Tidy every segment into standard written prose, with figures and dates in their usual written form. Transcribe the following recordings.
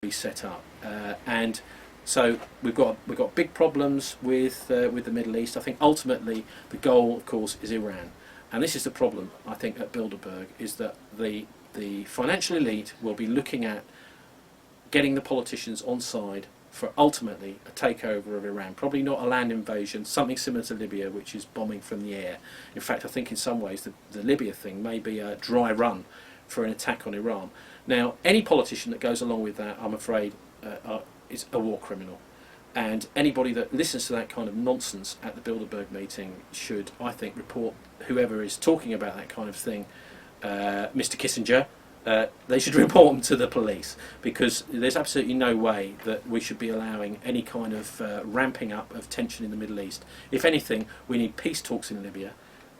be set up, and so we've got big problems with the Middle East. I think ultimately the goal, of course, is Iran, and this is the problem. I think at Bilderberg is that the financial elite will be looking at getting the politicians on side for ultimately a takeover of Iran. Probably not a land invasion, something similar to Libya, which is bombing from the air. In fact, I think in some ways the Libya thing may be a dry run for an attack on Iran. Now, any politician that goes along with that, I'm afraid, is a war criminal. And anybody that listens to that kind of nonsense at the Bilderberg meeting should, I think, report whoever is talking about that kind of thing, Mr. Kissinger. They should report them to the police, because there's absolutely no way that we should be allowing any kind of ramping up of tension in the Middle East. If anything, we need peace talks in Libya,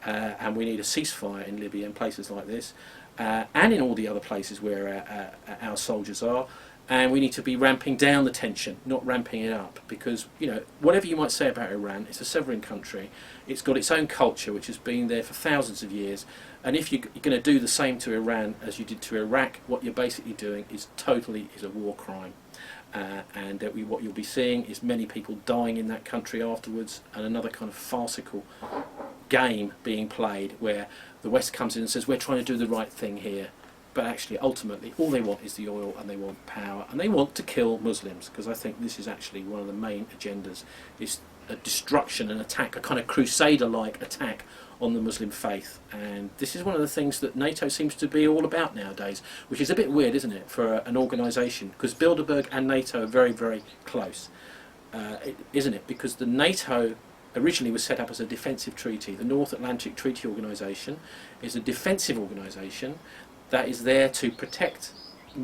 and we need a ceasefire in Libya and places like this, and in all the other places where our soldiers are. And we need to be ramping down the tension, not ramping it up, because, you know, whatever you might say about Iran, it's a sovereign country. It's got its own culture, which has been there for thousands of years. And if you're going to do the same to Iran as you did to Iraq, what you're basically doing is a war crime. And what you'll be seeing is many people dying in that country afterwards, and another kind of farcical game being played where the West comes in and says, we're trying to do the right thing here. But actually, ultimately, all they want is the oil, and they want power, and they want to kill Muslims, because I think this is actually one of the main agendas, is a destruction, an attack, a kind of crusader-like attack on the Muslim faith. And this is one of the things that NATO seems to be all about nowadays, which is a bit weird, isn't it, for an organisation, because Bilderberg and NATO are very, very close, isn't it? Because the NATO originally was set up as a defensive treaty. The North Atlantic Treaty Organisation is a defensive organisation that is there to protect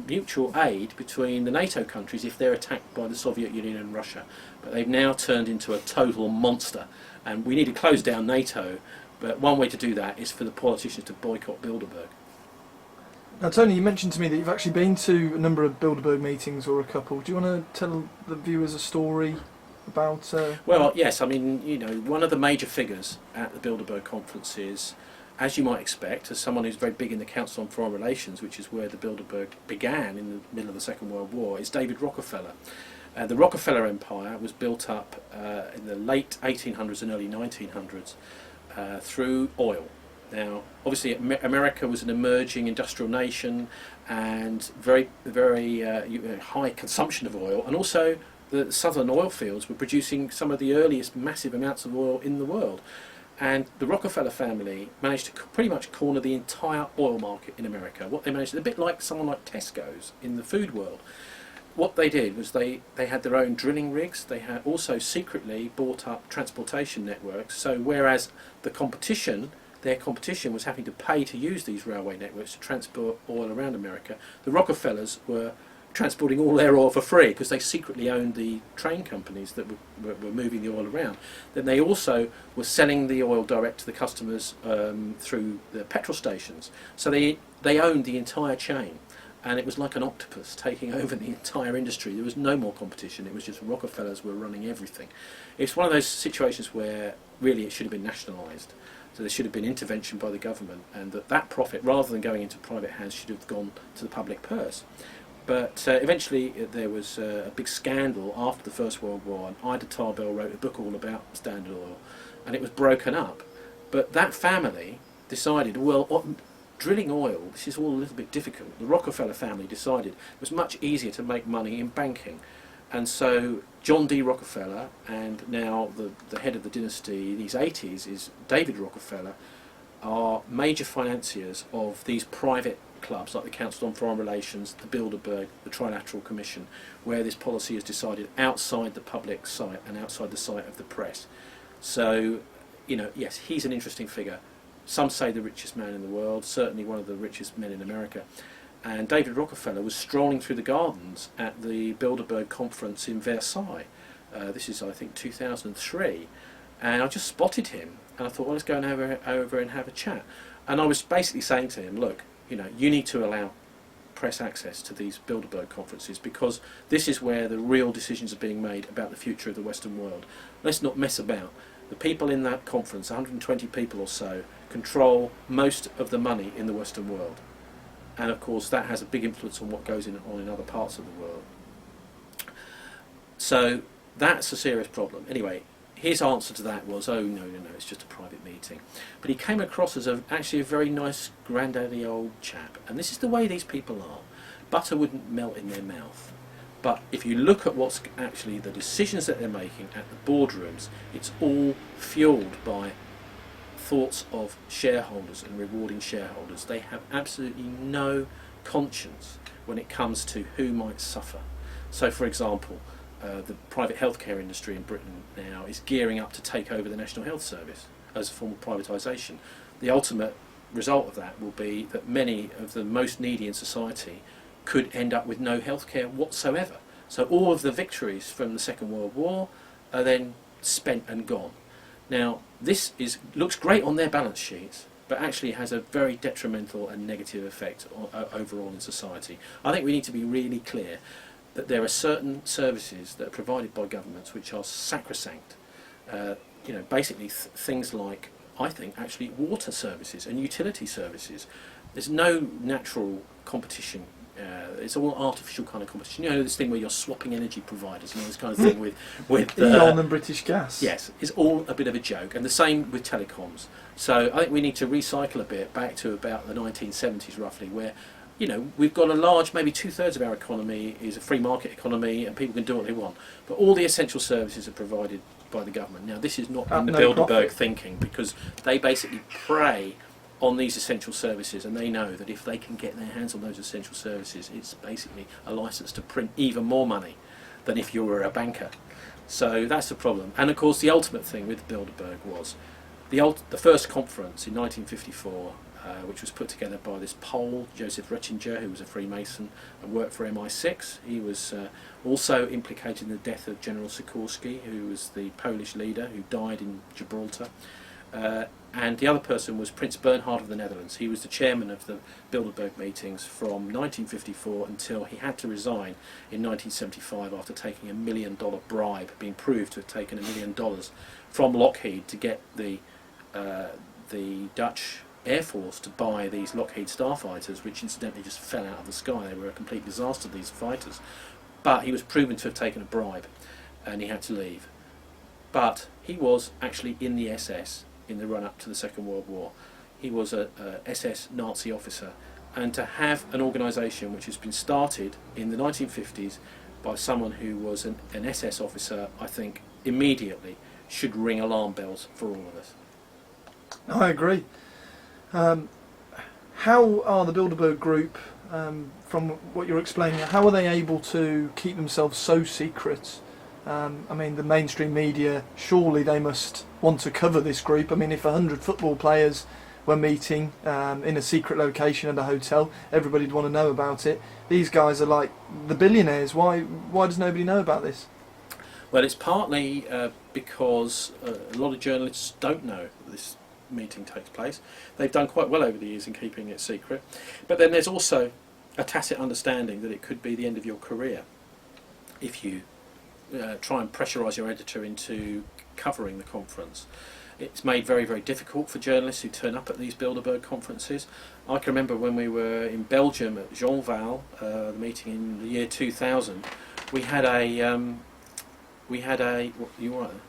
mutual aid between the NATO countries if they're attacked by the Soviet Union and Russia. But they've now turned into a total monster, and we need to close down NATO, but one way to do that is for the politicians to boycott Bilderberg. Now, Tony, you mentioned to me that you've actually been to a number of Bilderberg meetings, or a couple. Do you want to tell the viewers a story about... Well, yes, I mean, you know, one of the major figures at the Bilderberg conferences, as you might expect, as someone who's very big in the Council on Foreign Relations, which is where the Bilderberg began in the middle of the Second World War, is David Rockefeller. The Rockefeller Empire was built up in the late 1800s and early 1900s through oil. Now, obviously, America was an emerging industrial nation and very, very high consumption of oil, and also the southern oil fields were producing some of the earliest massive amounts of oil in the world. And the Rockefeller family managed to pretty much corner the entire oil market in America. What they managed, a bit like someone like Tesco's in the food world. What they did was they had their own drilling rigs. They had also secretly bought up transportation networks. So whereas their competition was having to pay to use these railway networks to transport oil around America, the Rockefellers were transporting all their oil for free, because they secretly owned the train companies that were moving the oil around. Then they also were selling the oil direct to the customers through the petrol stations. So they owned the entire chain, and it was like an octopus taking over the entire industry. There was no more competition. It was just Rockefellers were running everything. It's one of those situations where really it should have been nationalised. So there should have been intervention by the government, and that profit, rather than going into private hands, should have gone to the public purse. But eventually there was a big scandal after the First World War, and Ida Tarbell wrote a book all about Standard Oil, and it was broken up. But that family decided, well, drilling oil, this is all a little bit difficult. The Rockefeller family decided it was much easier to make money in banking. And so John D. Rockefeller, and now the head of the dynasty in these 80s is David Rockefeller, are major financiers of these private clubs like the Council on Foreign Relations, the Bilderberg, the Trilateral Commission, where this policy is decided outside the public sight and outside the sight of the press. So, you know, yes, he's an interesting figure. Some say the richest man in the world, certainly one of the richest men in America. And David Rockefeller was strolling through the gardens at the Bilderberg conference in Versailles. This is, I think, 2003. And I just spotted him, and I thought, well, let's go over and have a chat. And I was basically saying to him, look, you know, you need to allow press access to these Bilderberg conferences, because this is where the real decisions are being made about the future of the Western world. Let's not mess about. The people in that conference, 120 people or so, control most of the money in the Western world. And of course that has a big influence on what goes on in other parts of the world. So that's a serious problem. Anyway, his answer to that was, oh, no, it's just a private meeting. But he came across as actually a very nice, granddaddy old chap. And this is the way these people are. Butter wouldn't melt in their mouth. But if you look at what's actually the decisions that they're making at the boardrooms, it's all fueled by thoughts of shareholders and rewarding shareholders. They have absolutely no conscience when it comes to who might suffer. So, for example, the private healthcare industry in Britain now is gearing up to take over the National Health Service as a form of privatisation. The ultimate result of that will be that many of the most needy in society could end up with no healthcare whatsoever. So all of the victories from the Second World War are then spent and gone. Now, this looks great on their balance sheets, but actually has a very detrimental and negative effect overall in society. I think we need to be really clear that there are certain services that are provided by governments which are sacrosanct. Basically things like, I think, actually water services and utility services. There's no natural competition. It's all artificial kind of competition. This thing where you're swapping energy providers, this kind of thing with E.ON and British Gas. Yes, it's all a bit of a joke, and the same with telecoms. So I think we need to recycle a bit back to about the 1970s, roughly, where we've got a large, maybe 2/3 of our economy is a free market economy, and people can do what they want. But all the essential services are provided by the government. Now, this is not in the Bilderberg thinking, because they basically prey on these essential services, and they know that if they can get their hands on those essential services, it's basically a license to print even more money than if you were a banker. So that's the problem. And of course, the ultimate thing with Bilderberg was the first conference in 1954, which was put together by this Pole, Joseph Rettinger, who was a Freemason and worked for MI6. He was also implicated in the death of General Sikorski, who was the Polish leader who died in Gibraltar. And the other person was Prince Bernhard of the Netherlands. He was the chairman of the Bilderberg meetings from 1954 until he had to resign in 1975 after taking $1 million bribe, being proved to have taken $1 million from Lockheed to get the Dutch Air Force to buy these Lockheed starfighters, which incidentally just fell out of the sky. They were a complete disaster, these fighters. But he was proven to have taken a bribe, and he had to leave. But he was actually in the SS in the run-up to the Second World War. He was a SS Nazi officer, and to have an organisation which has been started in the 1950s by someone who was an SS officer, I think immediately should ring alarm bells for all of us. I agree. How are the Bilderberg Group, from what you're explaining, how are they able to keep themselves so secret? The mainstream media, surely they must want to cover this group. If 100 football players were meeting in a secret location at a hotel, everybody'd want to know about it. These guys are like the billionaires. Why does nobody know about this? Well, it's partly because a lot of journalists don't know that this meeting takes place. They've done quite well over the years in keeping it secret. But then there's also a tacit understanding that it could be the end of your career if you try and pressurise your editor into covering the conference. It's made very, very difficult for journalists who turn up at these Bilderberg conferences. I can remember when we were in Belgium at Jeanval, the meeting in the year 2000, we had a what, you all right there?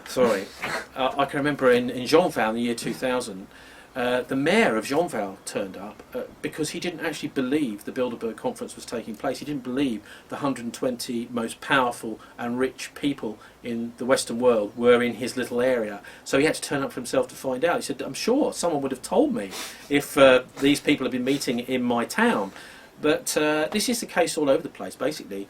Sorry. I can remember in Jeanval in the year 2000, the mayor of Jeanval turned up because he didn't actually believe the Bilderberg conference was taking place. He didn't believe the 120 most powerful and rich people in the Western world were in his little area. So he had to turn up for himself to find out. He said, I'm sure someone would have told me if these people had been meeting in my town. But this is the case all over the place, basically.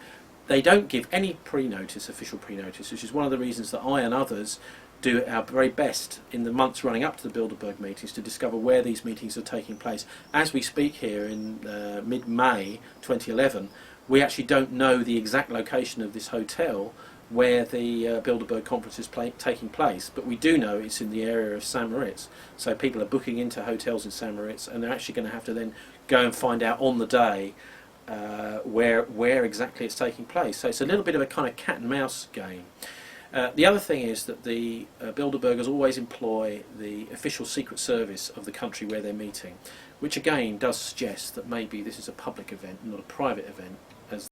They don't give any pre-notice, official pre-notice, which is one of the reasons that I and others do our very best in the months running up to the Bilderberg meetings to discover where these meetings are taking place. As we speak here in mid-May 2011, we actually don't know the exact location of this hotel where the Bilderberg conference is taking place, but we do know it's in the area of St. Moritz. So people are booking into hotels in St. Moritz, and they're actually going to have to then go and find out on the day where exactly it's taking place. So it's a little bit of a kind of cat and mouse game. The other thing is that the Bilderbergers always employ the official secret service of the country where they're meeting, which again does suggest that maybe this is a public event, not a private event.